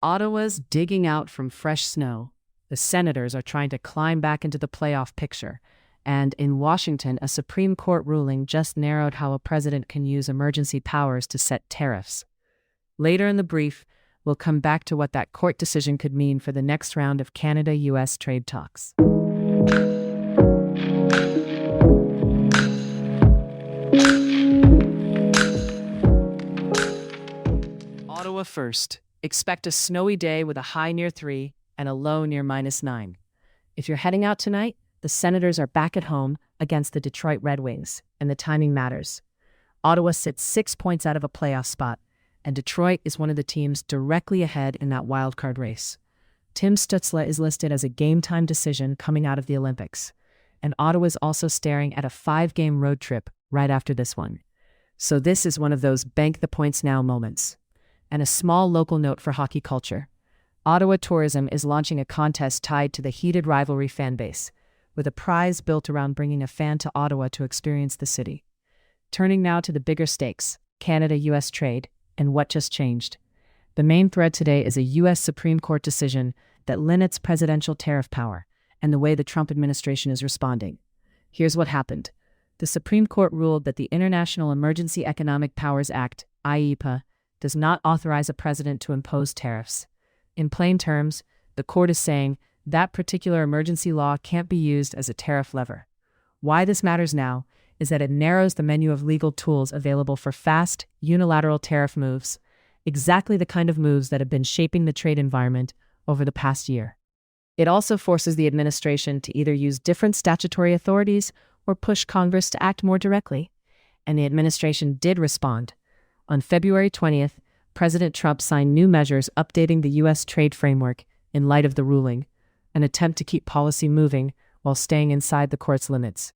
Ottawa's digging out from fresh snow. The Senators are trying to climb back into the playoff picture. And in Washington, a Supreme Court ruling just narrowed how a president can use emergency powers to set tariffs. Later in the brief, we'll come back to what that court decision could mean for the next round of Canada-US trade talks. Ottawa first. Expect a snowy day with a high near 3 and a low near -9. If you're heading out tonight, the Senators are back at home against the Detroit Red Wings, and the timing matters. Ottawa sits 6 points out of a playoff spot, and Detroit is one of the teams directly ahead in that wildcard race. Tim Stützle is listed as a game-time decision coming out of the Olympics, and Ottawa is also staring at a 5-game road trip right after this one. So this is one of those bank-the-points-now moments. And a small local note for hockey culture. Ottawa Tourism is launching a contest tied to the heated rivalry fan base, with a prize built around bringing a fan to Ottawa to experience the city. Turning now to the bigger stakes, Canada-US trade, and what just changed. The main thread today is a U.S. Supreme Court decision that limits presidential tariff power and the way the Trump administration is responding. Here's what happened. The Supreme Court ruled that the International Emergency Economic Powers Act, IEEPA, does not authorize a president to impose tariffs. In plain terms, the court is saying that particular emergency law can't be used as a tariff lever. Why this matters now is that it narrows the menu of legal tools available for fast, unilateral tariff moves, exactly the kind of moves that have been shaping the trade environment over the past year. It also forces the administration to either use different statutory authorities or push Congress to act more directly. And the administration did respond. On February 20th, President Trump signed new measures updating the U.S. trade framework in light of the ruling, an attempt to keep policy moving while staying inside the court's limits.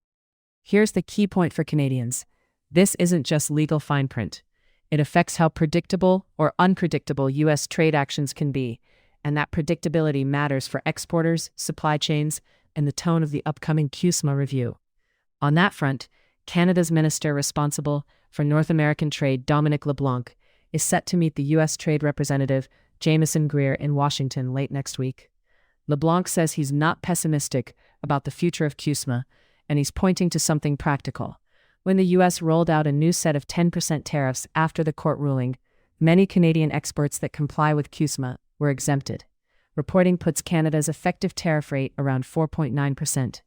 Here's the key point for Canadians. This isn't just legal fine print. It affects how predictable or unpredictable U.S. trade actions can be, and that predictability matters for exporters, supply chains, and the tone of the upcoming CUSMA review. On that front, Canada's minister responsible for North American trade, Dominic LeBlanc, is set to meet the U.S. Trade Representative Jamieson Greer in Washington late next week. LeBlanc says he's not pessimistic about the future of CUSMA, and he's pointing to something practical. When the U.S. rolled out a new set of 10% tariffs after the court ruling, many Canadian exports that comply with CUSMA were exempted. Reporting puts Canada's effective tariff rate around 4.9%.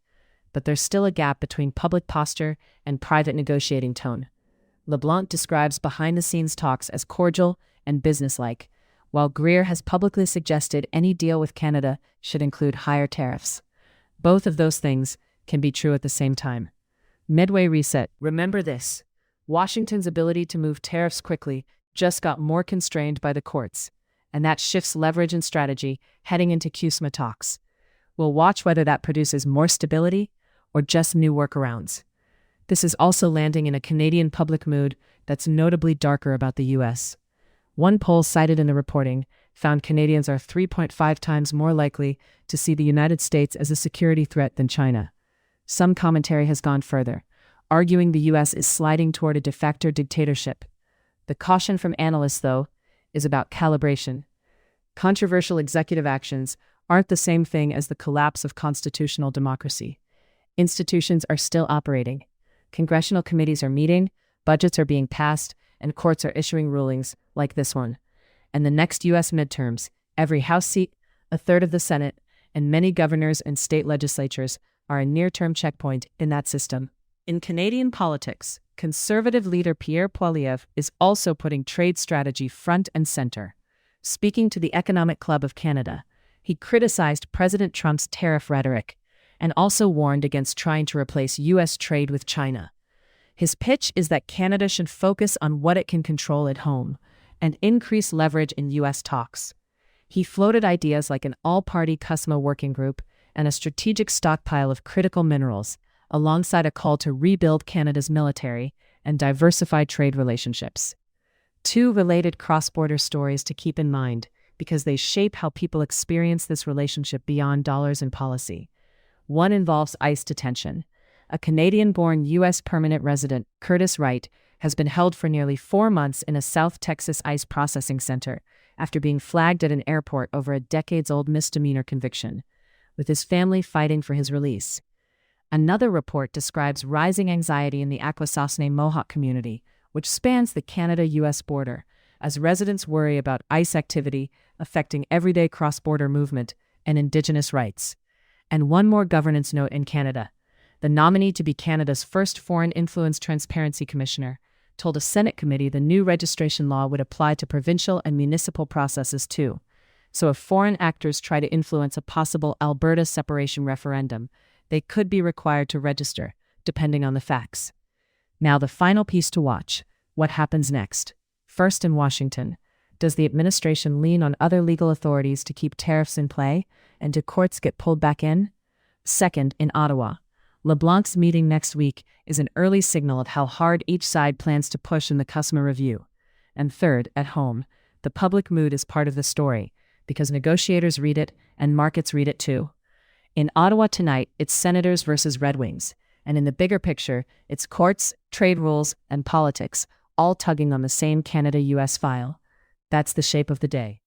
But there's still a gap between public posture and private negotiating tone. LeBlanc describes behind-the-scenes talks as cordial and businesslike, while Greer has publicly suggested any deal with Canada should include higher tariffs. Both of those things can be true at the same time. Midway reset. Remember this. Washington's ability to move tariffs quickly just got more constrained by the courts, and that shifts leverage and strategy heading into CUSMA talks. We'll watch whether that produces more stability or just new workarounds. This is also landing in a Canadian public mood that's notably darker about the U.S. One poll cited in the reporting found Canadians are 3.5 times more likely to see the United States as a security threat than China. Some commentary has gone further, arguing the U.S. is sliding toward a de facto dictatorship. The caution from analysts, though, is about calibration. Controversial executive actions aren't the same thing as the collapse of constitutional democracy. Institutions are still operating. Congressional committees are meeting, budgets are being passed, and courts are issuing rulings like this one. And the next U.S. midterms, every House seat, a third of the Senate, and many governors and state legislatures are a near-term checkpoint in that system. In Canadian politics, Conservative leader Pierre Poilievre is also putting trade strategy front and center. Speaking to the Economic Club of Canada, he criticized President Trump's tariff rhetoric and also warned against trying to replace U.S. trade with China. His pitch is that Canada should focus on what it can control at home and increase leverage in U.S. talks. He floated ideas like an all-party CUSMA working group and a strategic stockpile of critical minerals, alongside a call to rebuild Canada's military and diversify trade relationships. Two related cross-border stories to keep in mind because they shape how people experience this relationship beyond dollars and policy. One involves ICE detention. A Canadian-born U.S. permanent resident, Curtis Wright, has been held for nearly 4 months in a South Texas ICE processing center after being flagged at an airport over a decades-old misdemeanor conviction, with his family fighting for his release. Another report describes rising anxiety in the Akwesasne Mohawk community, which spans the Canada-US border, as residents worry about ICE activity affecting everyday cross-border movement and Indigenous rights. And one more governance note in Canada. The nominee to be Canada's first Foreign Influence Transparency Commissioner told a Senate committee the new registration law would apply to provincial and municipal processes too. So if foreign actors try to influence a possible Alberta separation referendum, they could be required to register, depending on the facts. Now the final piece to watch: what happens next? First, in Washington, does the administration lean on other legal authorities to keep tariffs in play, and do courts get pulled back in? Second, in Ottawa, LeBlanc's meeting next week is an early signal of how hard each side plans to push in the CUSMA review. And third, at home, the public mood is part of the story, because negotiators read it and markets read it too. In Ottawa tonight, it's Senators versus Red Wings, and in the bigger picture, it's courts, trade rules, and politics, all tugging on the same Canada-US file. That's the shape of the day.